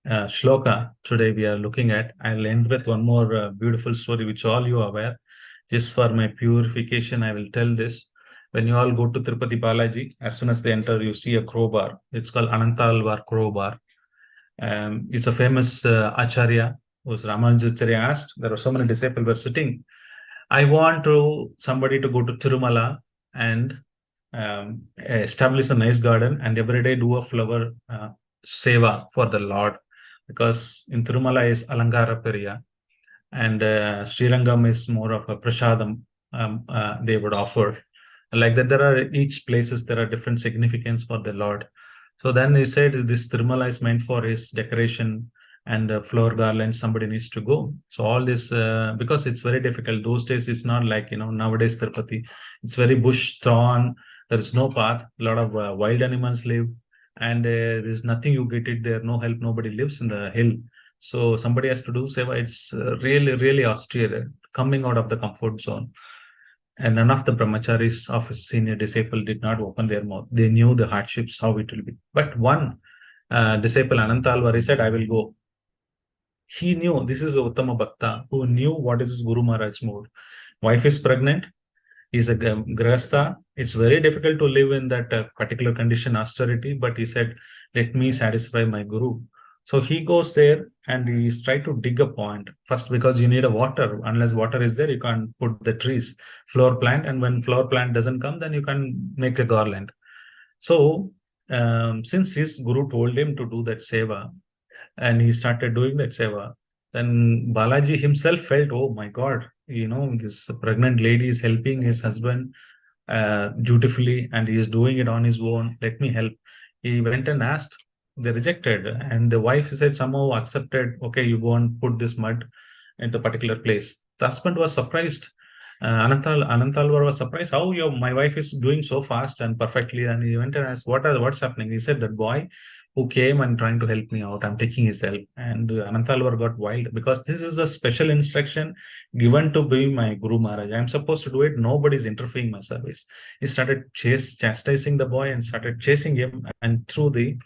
shloka today we are looking at. I'll end with one more beautiful story, which all you are aware. Just for my purification, I will tell this. When you all go to Tirupati Balaji, as soon as they enter, you see a crowbar. It's called Anantalvar crowbar. It's a famous Acharya whose Ramanujacharya asked. There were so many disciples were sitting. I want to somebody to go to Tirumala and establish a nice garden and every day do a flower seva for the Lord, because in Tirumala is Alangara Periya and Srirangam is more of a prasadam they would offer. Like that, there are each places there are different significance for the Lord. So then he said this Tirumala is meant for his decoration and flower garlands. Somebody needs to go. So all this because it's very difficult. Those days it's not like nowadays Tirupati. It's very bush torn. There is no path. A lot of wild animals live, and there's nothing you get it there. No help. Nobody lives in the hill. So somebody has to do seva. It's really, really austere, coming out of the comfort zone. And none of the brahmacharis of his senior disciple did not open their mouth. They knew the hardships, how it will be. But one disciple, Anantalvar, he said, I will go. He knew this is Uttama Bhakta who knew what is his Guru Maharaj mood. Wife is pregnant, he's a grahastha. It's very difficult to live in that particular condition, austerity, but he said, let me satisfy my Guru. So he goes there and he's trying to dig a pond first, because you need a water. Unless water is there, you can't put the trees, flower plant. And when flower plant doesn't come, then you can make a garland. So since his Guru told him to do that seva, and he started doing that seva. Then Balaji himself felt, oh my God, this pregnant lady is helping his husband dutifully, and he is doing it on his own. Let me help. He went and asked. They rejected, and the wife said somehow accepted. Okay, you go and put this mud into a particular place. The husband was surprised. Anantalvar was surprised how my wife is doing so fast and perfectly. And he went and asked, what's happening? He said that boy who came and trying to help me out, I'm taking his help. And Anantalvar got wild, because this is a special instruction given to be my Guru Maharaj. I'm supposed to do it. Nobody's interfering my service. He started chastising the boy and started chasing him, and through the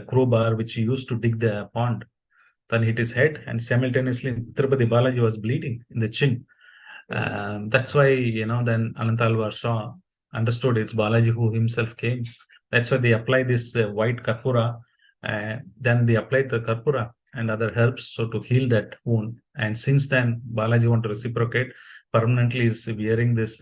crowbar which he used to dig the pond, then hit his head, and simultaneously Tirupati Balaji was bleeding in the chin. That's why, then Anantalvar saw, understood it's Balaji who himself came. That's why they apply this white karpura. Then they applied the karpura and other herbs so to heal that wound. And since then, Balaji want to reciprocate, permanently is wearing this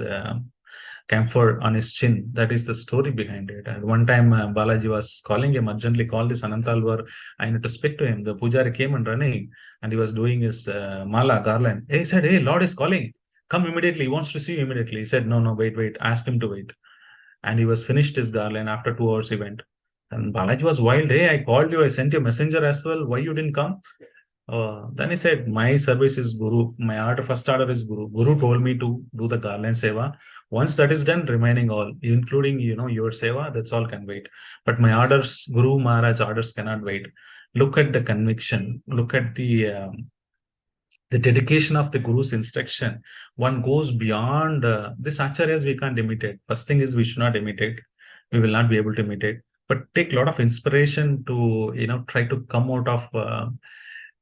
camphor on his chin. That is the story behind it. And one time Balaji was calling him, urgently call this Anantalvar. I need to speak to him. The pujari came and running, and he was doing his mala garland. He said, hey, Lord is calling. Come immediately. He wants to see you immediately. He said, no, wait. Ask him to wait. And he was finished his garland. After 2 hours, he went. And Balaji was wild. Hey, I called you. I sent you a messenger as well. Why you didn't come? Then he said, my service is Guru. My first order is Guru. Guru told me to do the garland seva. Once that is done, remaining all, including, your seva, that's all can wait. But my orders, Guru Maharaj orders cannot wait. Look at the conviction. Look at the dedication of the Guru's instruction. One goes beyond this acharyas we can't imitate. First thing is we should not imitate. We will not be able to imitate. But take a lot of inspiration to try to come out of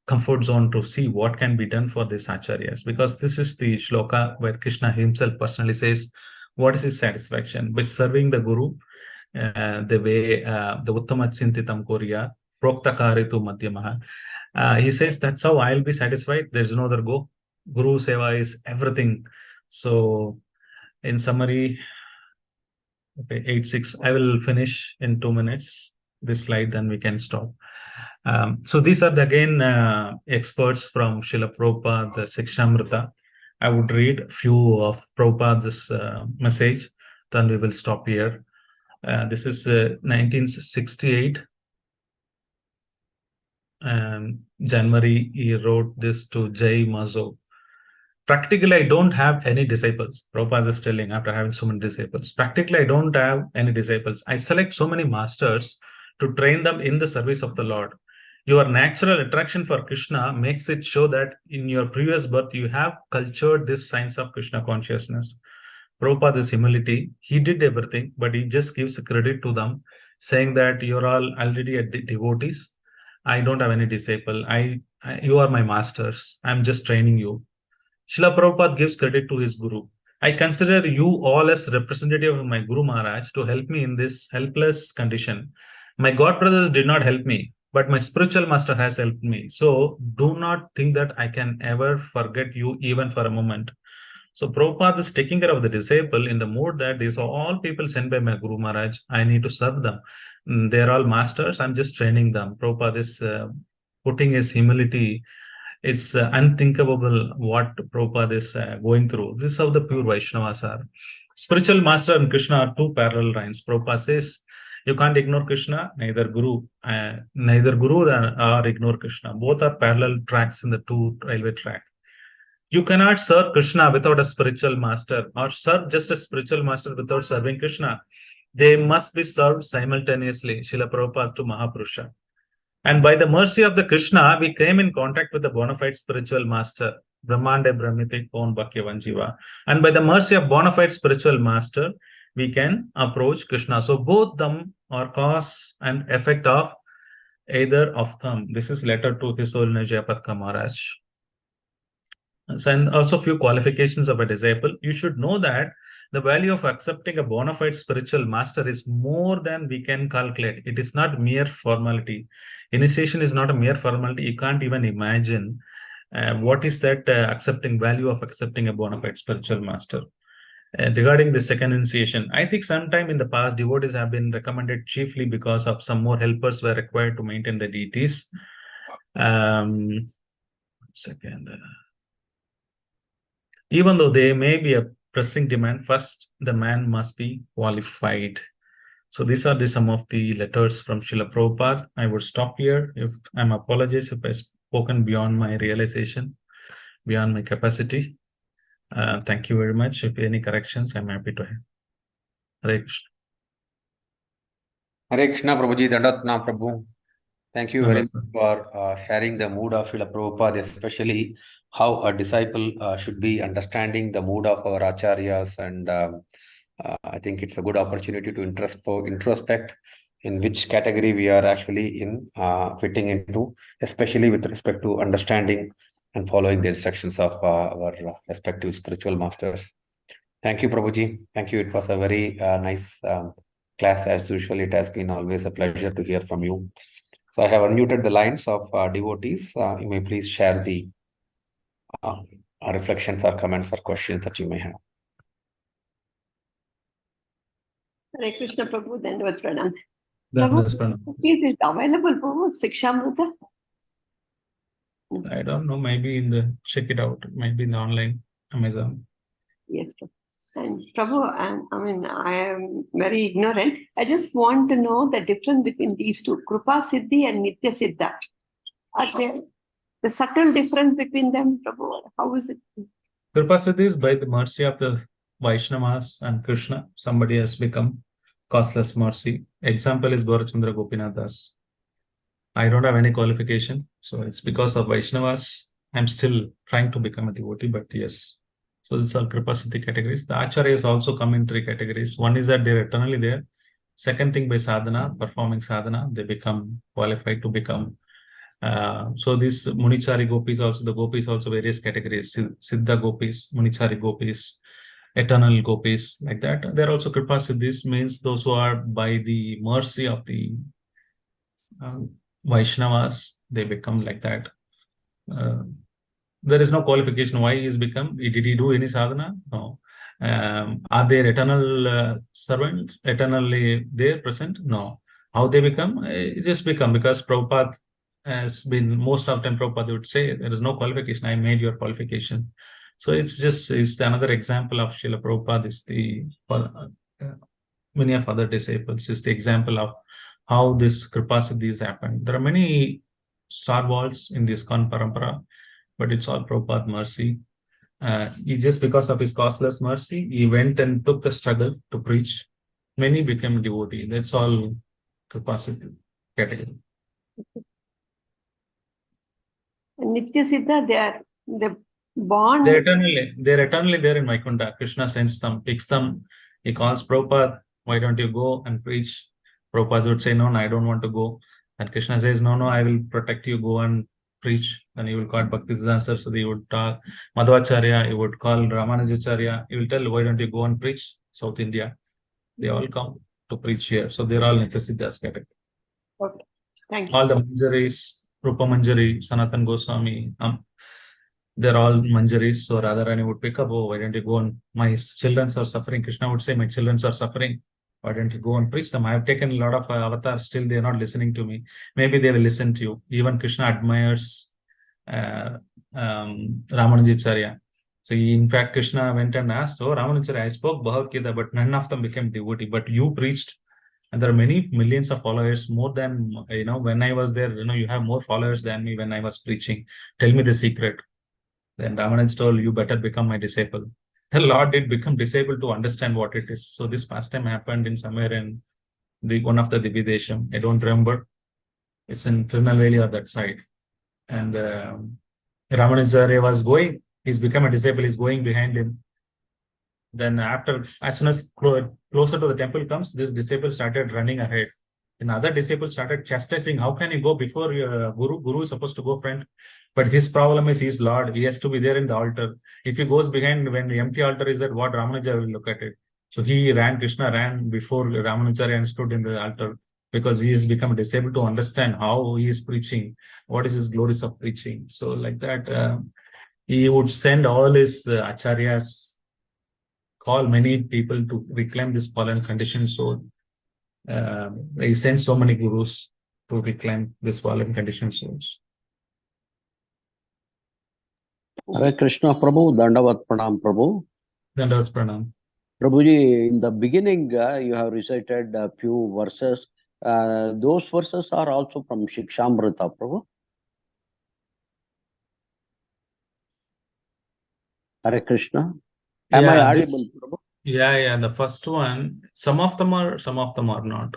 comfort zone to see what can be done for these acharyas, because this is the shloka where Krishna himself personally says what is his satisfaction by serving the Guru. the way the Uttama Chintitam Korea, Proktakaritu Madhyamaha. He says that's how I'll be satisfied. There's no other go. Guru Seva is everything. So, in summary, okay, 8-6. I will finish in 2 minutes this slide, then we can stop. So these are again experts from Srila Prabhupada, the Sikshamrita. I would read a few of Prabhupada's message, then we will stop here. This is 1968. January, he wrote this to Jai Mazo. Practically, I don't have any disciples. Prabhupada is telling after having so many disciples. Practically, I don't have any disciples. I select so many masters to train them in the service of the Lord. Your natural attraction for Krishna makes it show that in your previous birth, you have cultured this science of Krishna consciousness. Prabhupada is humility. He did everything, but he just gives credit to them, saying that you're all already devotees. I don't have any disciple. You are my masters. I'm just training you. Srila Prabhupada gives credit to his guru. I consider you all as representative of my Guru Maharaj to help me in this helpless condition. My God brothers did not help me, but my spiritual master has helped me. So do not think that I can ever forget you even for a moment. So Prabhupada is taking care of the disciple in the mood that these are all people sent by my Guru Maharaj. I need to serve them. They are all masters. I'm just training them. Prabhupada is putting his humility. It's unthinkable what Prabhupada is going through. This is how the pure Vaishnavas are. Spiritual master and Krishna are two parallel lines. Prabhupada says you can't ignore Krishna, neither Guru or ignore Krishna. Both are parallel tracks in the two railway track. You cannot serve Krishna without a spiritual master, or serve just a spiritual master without serving Krishna. They must be served simultaneously. Srila Prabhupada to Mahapurusha. And by the mercy of the Krishna, we came in contact with the bona fide spiritual master, Brahmande Brahmiti Kon Bhakyavan Jiva. And by the mercy of bona fide spiritual master, we can approach Krishna. So both them are cause and effect of either of them. This is letter to His Holiness Jayapatka Maharaj. And also few qualifications of a disciple. You should know that the value of accepting a bona fide spiritual master is more than we can calculate. It is not mere formality. Initiation is not a mere formality. You can't even imagine what is that accepting value of accepting a bona fide spiritual master. Regarding the second initiation, I think sometime in the past, devotees have been recommended chiefly because of some more helpers were required to maintain the deities. Second. Even though they may be a pressing demand, first the man must be qualified. So these are some of the letters from Srila Prabhupada. I would stop here. I'm apologies if I've spoken beyond my realization, beyond my capacity. Thank you very much. If any corrections, I'm happy to have. Hare Krishna. Hare Krishna, Prabhuji, Dandatna Prabhu. Thank you very much for sharing the mood of Srila Prabhupada, especially how a disciple should be understanding the mood of our acharyas. And I think it's a good opportunity to introspect in which category we are actually fitting into, especially with respect to understanding and following the instructions of our respective spiritual masters. Thank you, Prabhuji. Thank you. It was a very nice class as usual. It has been always a pleasure to hear from you. So I have unmuted the lines of devotees. You may please share the reflections or comments or questions that you may have. Hare Krishna Prabhu, Dandavat Pranam. Prabhu, is it available, Prabhu, Sikshamrita? I don't know, maybe check it out, maybe in the online Amazon. Yes, Prabhu. And Prabhu, I am very ignorant. I just want to know the difference between these two, Krupa Siddhi and Nitya Siddha. Are there the subtle difference between them, Prabhu? How is it? Krupa Siddhi is by the mercy of the Vaishnavas and Krishna. Somebody has become causeless mercy. Example is Gaurachandra Gopinath Das. I don't have any qualification, so it's because of Vaishnavas. I'm still trying to become a devotee, but yes. So these are Kripa Siddhi categories. The Acharyas also come in three categories. One is that they're eternally there. Second thing, by sadhana, performing sadhana, they become qualified to become. So these Munichari Gopis also, the Gopis also various categories. Siddha Gopis, Munichari Gopis, eternal gopis, like that. There are also Kripa Siddhis, means those who are by the mercy of the Vaishnavas, they become like that. Uh, there is no qualification why he is become. Did he do any sadhana? No. Are they eternal servants, eternally there present? No. How they become? Just become, because Prabhupada has been, most of the time Prabhupada would say there is no qualification. I made your qualification. So it's another example of Srila Prabhupada is the many of other disciples is the example of how this Kripa Siddhis happened. There are many star walls in this Kan Parampara, but it's all Prabhupada mercy. He just because of his causeless mercy, he went and took the struggle to preach. Many became devotee. That's all Kripa Siddhi category. Nitya Siddha, they're born. They're eternally there in Vaikunta. Krishna sends them, picks them. He calls Prabhupada, why don't you go and preach? Prabhupada would say, no, I don't want to go. And Krishna says, no, I will protect you, go and preach. And he will call Bhaktisiddhanta Saraswati, he would talk Madhvacharya, he would call Ramanujacharya, he will tell, why don't you go and preach South India? They all come to preach here. So they're all Nitya category. Okay, thank you. All the Manjaris, Rupa Manjari, Sanatan Goswami, they're all Manjaris. So Radharani would pick up, oh, why don't you go and, my children are suffering. Krishna would say, my children are suffering. Why don't you go and preach them? I have taken a lot of avatars, still they're not listening to me. Maybe they will listen to you. Even Krishna admires Ramanujacharya. So in fact, Krishna went and asked, oh, Ramanujacharya, I spoke Bhagavad Gita, but none of them became devotee. But you preached, and there are many millions of followers, more than, when I was there, you have more followers than me when I was preaching. Tell me the secret. Then Ramanuj told, you better become my disciple. The Lord did become disciple to understand what it is. So this pastime happened in somewhere in one of the Dividesham. I don't remember. It's in Tirunelveli or that side. And Ramanujacharya was going. He's become a disciple. He's going behind him. Then as soon as closer to the temple comes, this disciple started running ahead. And other disciples started chastising, how can you go before your guru? Guru is supposed to go front. But his problem is he's Lord. He has to be there in the altar. If he goes behind, when the empty altar is there, what Ramanuja will look at it? So Krishna ran before Ramanujacharya and stood in the altar, because he has become disabled to understand how he is preaching, what is his glories of preaching. So like that, he would send all his acharyas, call many people to reclaim this fallen condition. So he sends so many gurus to reclaim this fallen condition souls. Hare Krishna Prabhu, Dandavat Pranam Prabhu. Dandavat Pranam. Prabhuji, in the beginning, you have recited a few verses. Those verses are also from Shikshamrita, Prabhu. Hare Krishna. Am I audible, Prabhu? Yeah. The first one, some of them are not.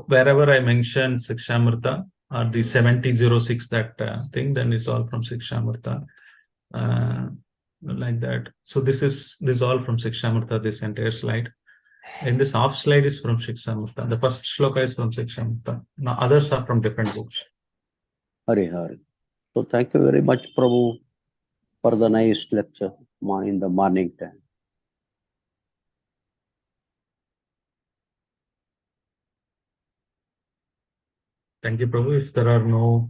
Wherever I mentioned Shikshamrita or the 7006, that thing, then it's all from Shikshamrita. Like that. So this is all from Shikshamrita, this entire slide. And this half slide is from Shikshamrita. The first shloka is from Shikshamrita. Now others are from different books. Hare. So thank you very much, Prabhu, for the nice lecture in the morning time. Thank you, Prabhu. If there are no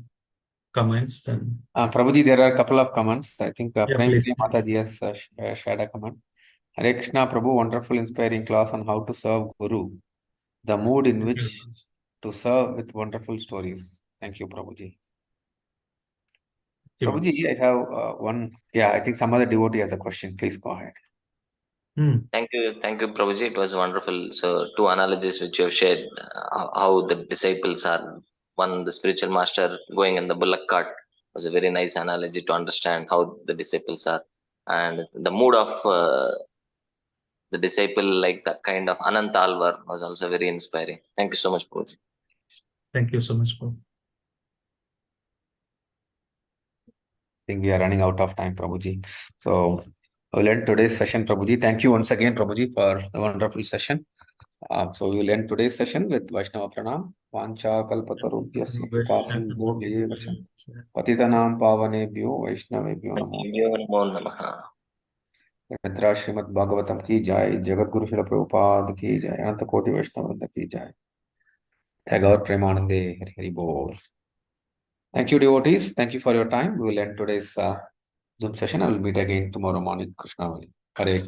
comments, then Prabhuji, there are a couple of comments. I think Prem please. Mataji has shared a comment. Hare Krishna, Prabhu, wonderful, inspiring class on how to serve Guru. The mood in which to serve with wonderful stories. Thank you, Prabhuji. Prabhuji, I have one. Yeah, I think some other devotee has a question. Please go ahead. Thank you, Prabhuji. It was wonderful. So, two analogies which you have shared, how the disciples are. One, the spiritual master going in the bullock cart was a very nice analogy to understand how the disciples are, and the mood of the disciple, like the kind of Ananta Alvar, was also very inspiring. Thank you so much, Prabhuji. Thank you so much, Prabhu. I think we are running out of time, Prabhuji. So we'll end today's session, Prabhuji. Thank you once again, Prabhuji, for the wonderful session. So we will end today's session with Vaishnava Pranam. Vancha kalpatarubhyasya patitanam pavanebhyo Vaishnavebhyo namo. Namo Namaha. मित्रा श्रीमद् भागवतम की जय, जगत गुरु श्रील प्रभुपाद की जय, अनंत कोटि वैष्णव वृंद की जय। Tagore Premanande, Hari Hari Bol. Thank you, devotees. Thank you for your time. We will end today's Zoom session. I will meet again tomorrow morning. Krishna Hare.